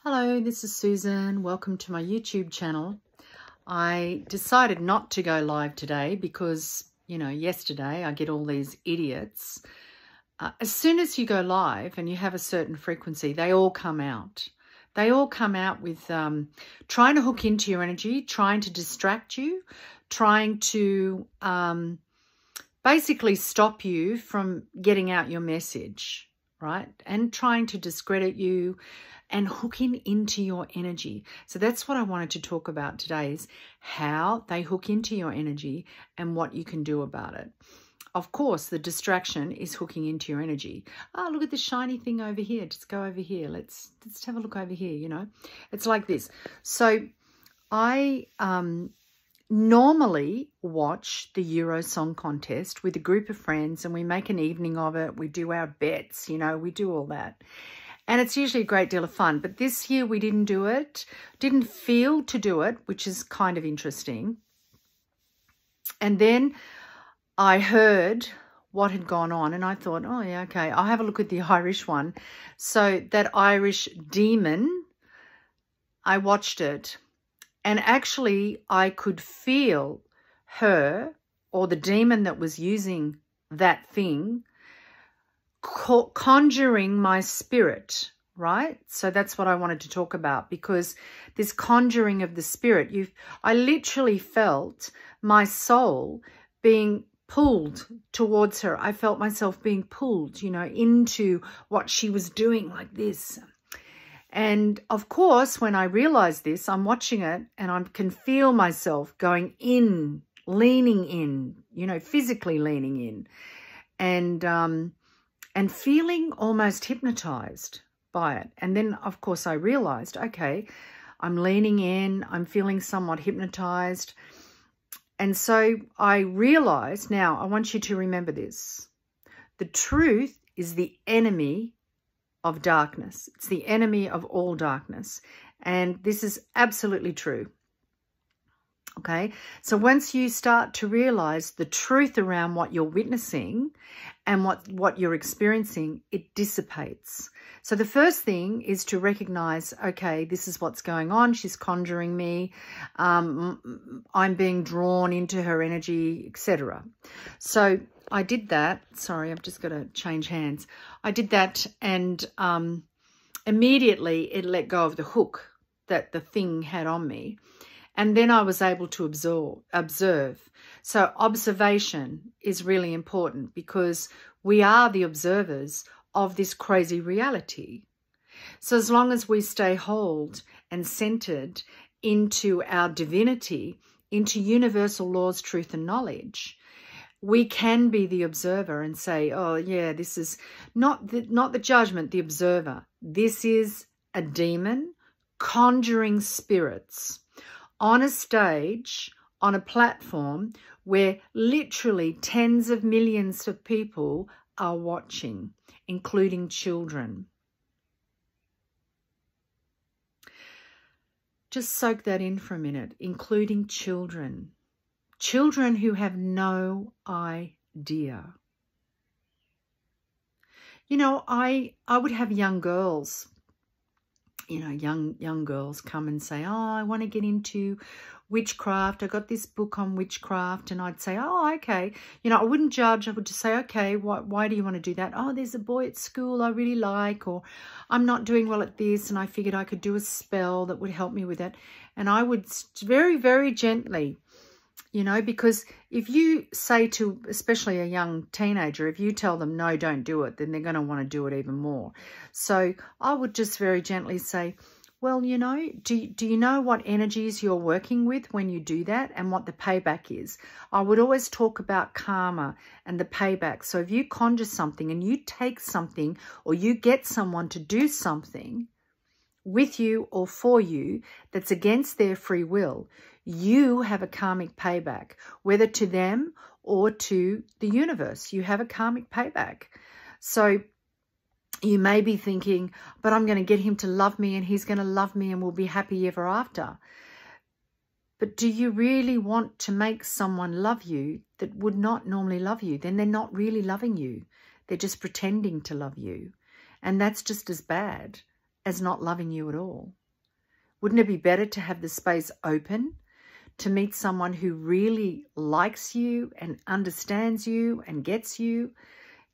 Hello, this is Susan. Welcome to my YouTube channel. I decided not to go live today because, yesterday I get all these idiots. As soon as you go live and you have a certain frequency, they all come out. They all come out with trying to hook into your energy, trying to distract you, trying to basically stop you from getting out your message, right? And trying to discredit you and hooking into your energy. So that's what I wanted to talk about today, is how they hook into your energy and what you can do about it. Of course, the distraction is hooking into your energy. Oh, look at this shiny thing over here. Just go over here. Let's have a look over here, It's like this. So I normally watch the Euro Song Contest with a group of friends, and we make an evening of it. We do our bets, we do all that. And it's usually a great deal of fun. But this year we didn't do it, didn't feel to do it, which is kind of interesting. And then I heard what had gone on and I thought, oh, yeah, okay, I'll have a look at the Irish one. So that Irish demon, I watched it. And actually I could feel her, or the demon that was using that thing, conjuring my spirit, right? So that's what I wanted to talk about, because this conjuring of the spirit, I literally felt my soul being pulled towards her. I felt myself being pulled, into what she was doing, like this. And of course, when I realized this, I'm watching it and I can feel myself going in, leaning in, physically leaning in, and feeling almost hypnotized by it. And then, of course, I realized, okay, I'm leaning in, I'm feeling somewhat hypnotized. And so I realized, now I want you to remember this. The truth is the enemy of darkness. It's the enemy of all darkness. And this is absolutely true. Okay, so once you start to realize the truth around what you're witnessing and what you're experiencing, it dissipates. So the first thing is to recognize, okay, this is what's going on. She's conjuring me. I'm being drawn into her energy, etc. So I did that. Sorry, I've just got to change hands. I did that, and immediately it let go of the hook that the thing had on me. And then I was able to observe. So observation is really important, because we are the observers of this crazy reality. So as long as we stay whole and centered into our divinity, into universal laws, truth and knowledge, we can be the observer and say, oh yeah, this is not the judgment, the observer. This is a demon conjuring spirits on a stage, on a platform where literally tens of millions of people are watching, including children. Just soak that in for a minute, including children. Children who have no idea. I would have young girls, young girls come and say, oh, I want to get into witchcraft. I got this book on witchcraft. And I'd say, oh, okay. I wouldn't judge. I would just say, okay, why do you want to do that? Oh, there's a boy at school I really like, or I'm not doing well at this, and I figured I could do a spell that would help me with it. And I would very, very gently, because if you say to, especially a young teenager, if you tell them, no, don't do it, then they're going to want to do it even more. So I would just very gently say, well, do you know what energies you're working with when you do that, and what the payback is? I would always talk about karma and the payback. So if you conjure something and you take something, or you get someone to do something with you or for you that's against their free will, you have a karmic payback, whether to them or to the universe. You have a karmic payback. So you may be thinking, but I'm going to get him to love me, and he's going to love me, and we'll be happy ever after. But do you really want to make someone love you that would not normally love you? Then they're not really loving you. They're just pretending to love you. And that's just as bad as not loving you at all? Wouldn't it be better to have the space open to meet someone who really likes you and understands you and gets you?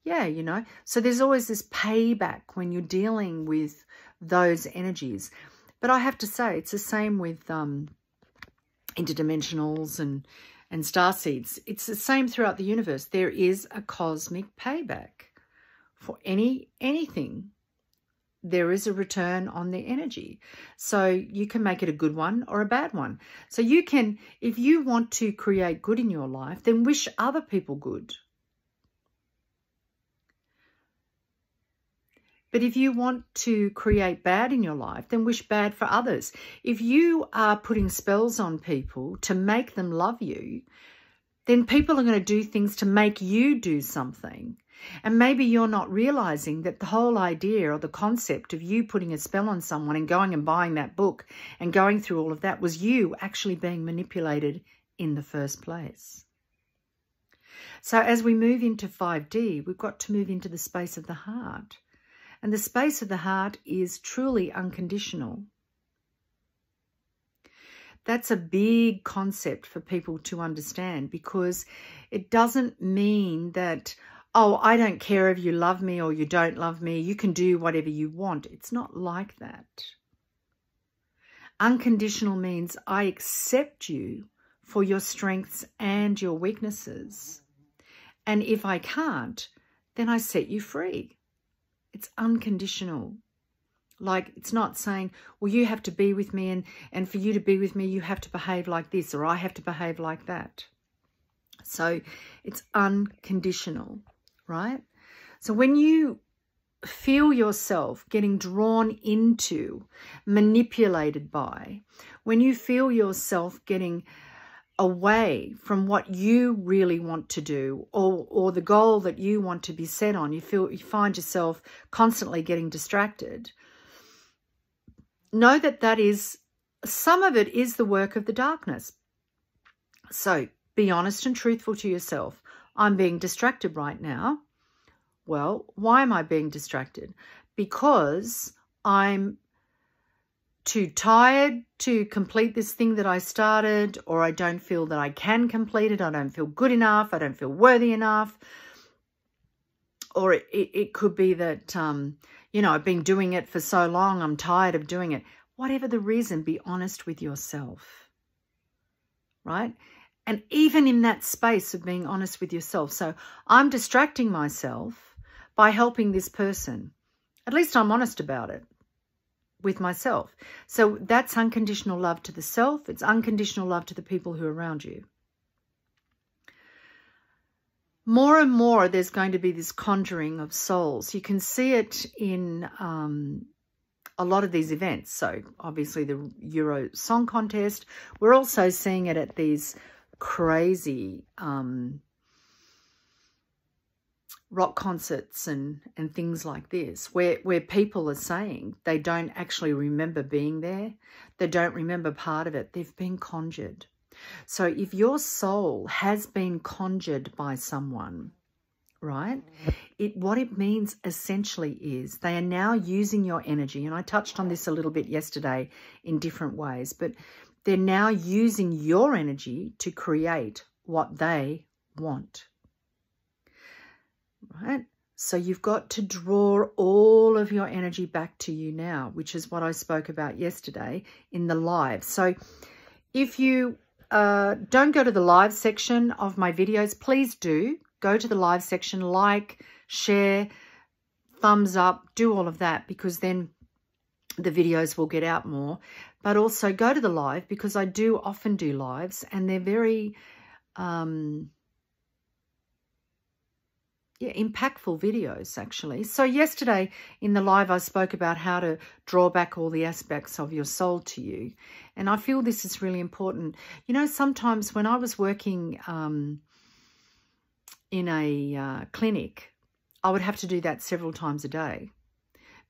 Yeah, you know. So there's always this payback when you're dealing with those energies. But I have to say, it's the same with interdimensionals and starseeds. It's the same throughout the universe. There is a cosmic payback for anything. There is a return on the energy. So you can make it a good one or a bad one. So you can, if you want to create good in your life, then wish other people good. But if you want to create bad in your life, then wish bad for others. If you are putting spells on people to make them love you, then people are going to do things to make you do something. And maybe you're not realizing that the whole idea or the concept of you putting a spell on someone and going and buying that book and going through all of that was you actually being manipulated in the first place. So as we move into 5D, we've got to move into the space of the heart. And the space of the heart is truly unconditional. That's a big concept for people to understand, because it doesn't mean that, oh, I don't care if you love me or you don't love me. You can do whatever you want. It's not like that. Unconditional means I accept you for your strengths and your weaknesses. And if I can't, then I set you free. It's unconditional. Like, it's not saying, well, you have to be with me, and for you to be with me, you have to behave like this, or I have to behave like that. So it's unconditional, right? So when you feel yourself getting drawn into, manipulated by, when you feel yourself getting away from what you really want to do, or the goal that you want to be set on, you find yourself constantly getting distracted, know that some of it is the work of the darkness. So be honest and truthful to yourself. I'm being distracted right now. Well, why am I being distracted? Because I'm too tired to complete this thing that I started, or I don't feel that I can complete it. I don't feel good enough. I don't feel worthy enough. Or it could be that, you know, I've been doing it for so long, I'm tired of doing it. Whatever the reason, be honest with yourself, right? And even in that space of being honest with yourself. So I'm distracting myself by helping this person. At least I'm honest about it with myself. So that's unconditional love to the self. It's unconditional love to the people who are around you. More and more, there's going to be this conjuring of souls. You can see it in a lot of these events. So obviously the Euro Song Contest. We're also seeing it at these crazy rock concerts and things like this, where people are saying they don't actually remember being there. They don't remember part of it. They've been conjured. So if your soul has been conjured by someone, right, what it means essentially is they are now using your energy. And I touched on this a little bit yesterday in different ways, but they're now using your energy to create what they want. Right? So you've got to draw all of your energy back to you now, which is what I spoke about yesterday in the live. So if you don't go to the live section of my videos, please do go to the live section, like, share, thumbs up, do all of that, because then the videos will get out more. But also go to the live, because I do often do lives, and they're very impactful videos, actually. So yesterday in the live, I spoke about how to draw back all the aspects of your soul to you. And I feel this is really important. You know, sometimes when I was working in a clinic, I would have to do that several times a day,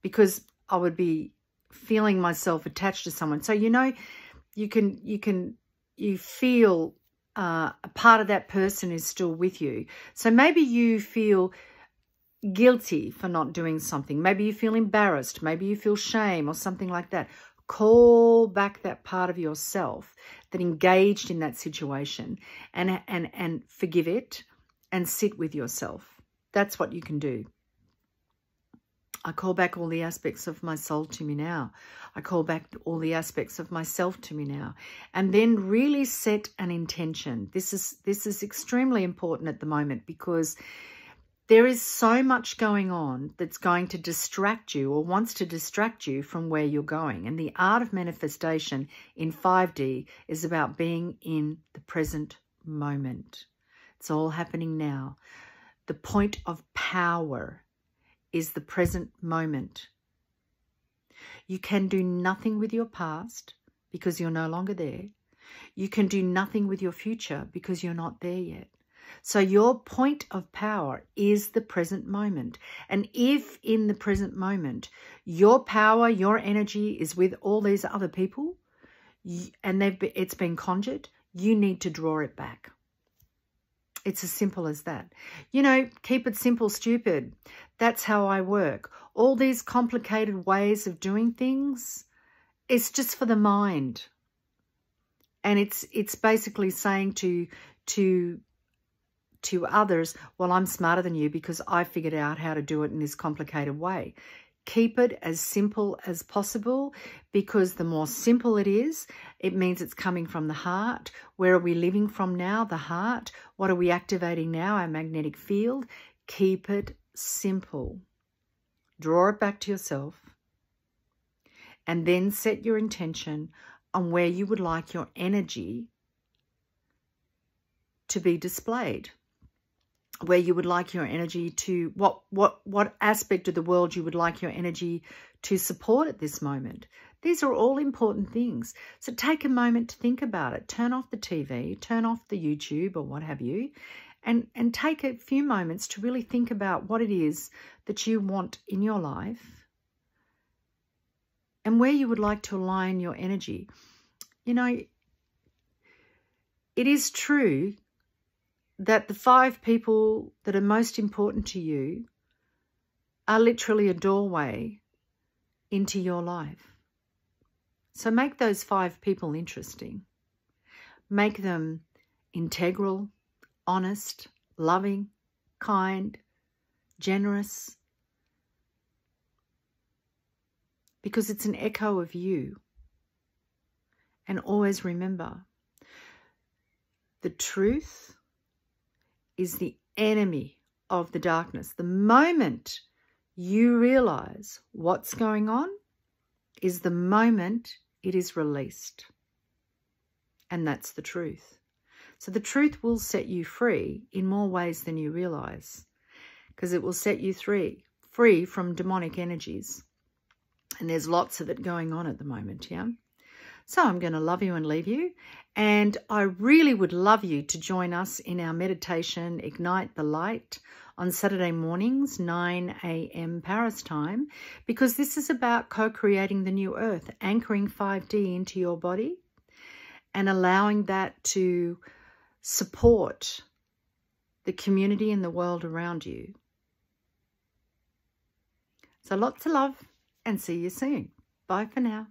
because I would be feeling myself attached to someone. So, you know, you feel a part of that person is still with you. So maybe you feel guilty for not doing something. Maybe you feel embarrassed. Maybe you feel shame or something like that. Call back that part of yourself that engaged in that situation and forgive it and sit with yourself. That's what you can do. I call back all the aspects of my soul to me now. I call back all the aspects of myself to me now. And then really set an intention. This is extremely important at the moment, because there is so much going on that's going to distract you or wants to distract you from where you're going. And the art of manifestation in 5D is about being in the present moment. It's all happening now. The point of power is the present moment. You can do nothing with your past because you're no longer there. You can do nothing with your future because you're not there yet. So your point of power is the present moment. And if in the present moment, your power, your energy is with all these other people and it's been conjured, you need to draw it back. It's as simple as that. You know, keep it simple, stupid. That's how I work. All these complicated ways of doing things, it's just for the mind. And it's basically saying to others, well, I'm smarter than you because I figured out how to do it in this complicated way. Keep it as simple as possible, because the more simple it is, it means it's coming from the heart. Where are we living from now? The heart. What are we activating now? Our magnetic field. Keep it simple. Draw it back to yourself, and then set your intention on where you would like your energy to be displayed. Where you would like your energy to, what aspect of the world you would like your energy to support at this moment. These are all important things. So take a moment to think about it. Turn off the TV, turn off the YouTube or what have you, and take a few moments to really think about what it is that you want in your life and where you would like to align your energy. You know, it is true that the 5 people that are most important to you are literally a doorway into your life. So make those 5 people interesting. Make them integral, honest, loving, kind, generous. Because it's an echo of you. And always remember, the truth is the enemy of the darkness. The moment you realize what's going on is the moment it is released. And that's the truth. So the truth will set you free in more ways than you realize, because it will set you free from demonic energies. And there's lots of it going on at the moment, yeah? So I'm going to love you and leave you. And I really would love you to join us in our meditation, Ignite the Light, on Saturday mornings, 9 a.m. Paris time, because this is about co-creating the new earth, anchoring 5D into your body and allowing that to support the community and the world around you. So lots of love and see you soon. Bye for now.